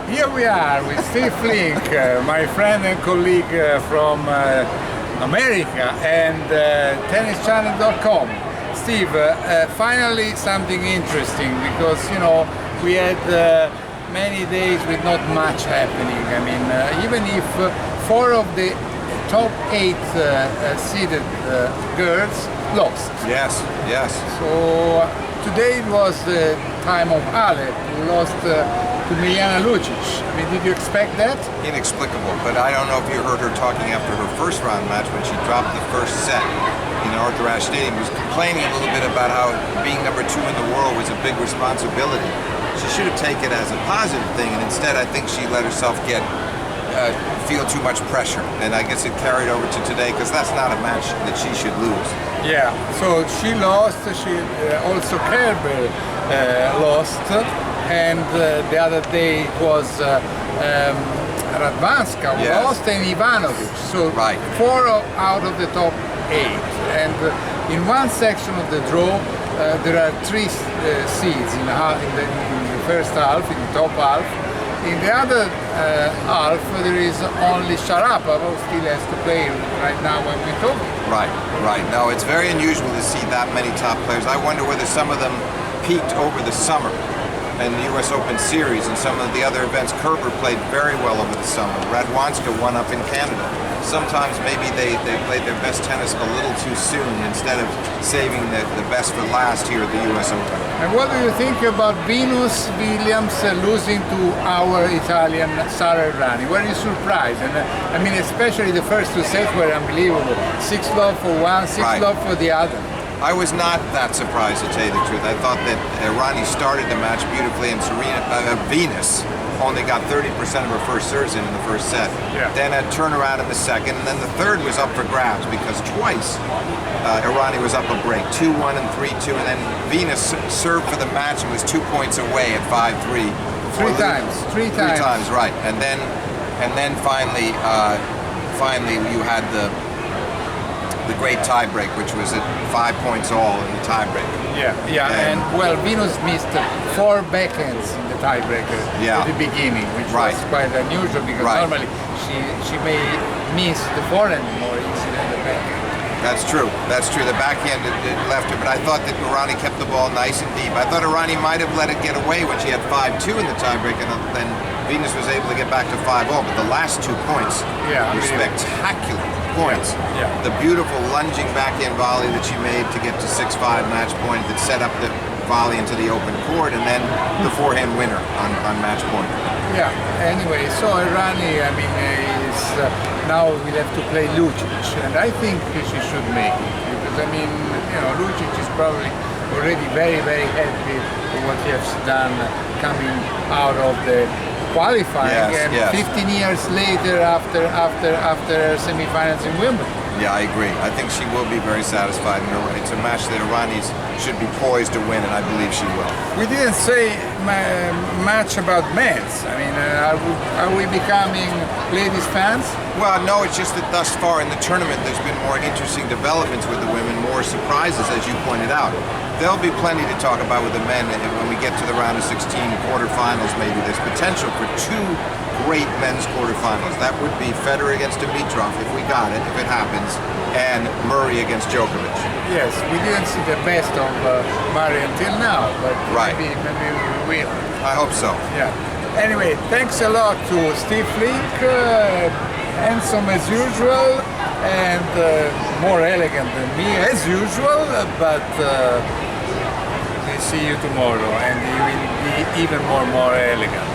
Here we are with Steve Flink, my friend and colleague from America, and tennischannel.com. Steve, finally something interesting, because we had many days with not much happening. I mean, even if 4 of the top 8 seeded girls lost. Yes, yes. So today it was the time of Ale, who lost to Miljana Lucic. I mean, did you expect that? Inexplicable, but I don't know if you heard her talking after her first round match when she dropped the first set in Arthur Ashe Stadium. Was complaining a little bit about how being number 2 in the world was a big responsibility. She should have taken it as a positive thing, and instead I think she let herself feel too much pressure, and I guess it carried over to today, because that's not a match that she should lose. Yeah, so she lost. She also Kerber lost, and the other day it was Radwanska who lost, and Ivanovic. So 4 out of the top 8, and in one section of the draw there are 3 seeds in the first half, in the top half. In the other half, there is only Sharapova, who still has to play right now when we talk. Right. No, it's very unusual to see that many top players. I wonder whether some of them peaked over the summer in the U.S. Open Series, and some of the other events. Kerber played very well over the summer. Radwanska won up in Canada. Sometimes maybe they played their best tennis a little too soon, instead of saving the best for last here at the U.S. Open. And what do you think about Venus Williams losing to our Italian Sara Errani? Were you surprised? And I mean, especially the first 2 sets were unbelievable. 6-love for one, 6-love for the other. I was not that surprised, to tell you the truth. I thought that Errani started the match beautifully, and Venus only got 30% of her first serves in the first set. Yeah. Then a turnaround in the second, and then the third was up for grabs, because twice Errani was up a break, 2-1 and 3-2, and then Venus served for the match and was 2 points away at 5-3. 3 times. 3 times. 3 times, right. And then finally you had the great tiebreak, which was at 5 points all in the tiebreak. Yeah, and well, Venus missed 4 backhands in the tiebreaker at the beginning, which was quite unusual, because normally she may miss the forehand more easy than the backhand. That's true. The backhand it left her, but I thought that Errani kept the ball nice and deep. I thought Errani might have let it get away when she had 5-2 in the tiebreak, and then Venus was able to get back to 5-0. But the last 2 points were spectacular points. Yeah. The beautiful lunging backhand volley that she made to get to 6-5 match point that set up the volley into the open court, and then the forehand winner on match point. Yeah. Anyway, so Errani, I mean, now we'll have to play Lucic, and I think she should make it, because I mean, Lucic is probably already very, very happy with what he has done coming out of the qualifying, and 15 years later after semi-finals in Wimbledon. Yeah, I agree. I think she will be very satisfied. It's a match that Errani should be poised to win, and I believe she will. We didn't say much about men's. I mean, are we becoming ladies fans? Well, no, it's just that thus far in the tournament there's been more interesting developments with the women, more surprises, as you pointed out. There'll be plenty to talk about with the men, and when we get to the round of 16 quarterfinals, maybe there's potential for 2 great men's quarterfinals. That would be Federer against Dimitrov, if we got it, if it happens, and Murray against Djokovic. Yes, we didn't see the best of Murray until now, but maybe we will. I hope so. Yeah. Anyway, thanks a lot to Steve Flink, handsome as usual, and more elegant than me as usual, but we'll see you tomorrow, and you will be even more elegant.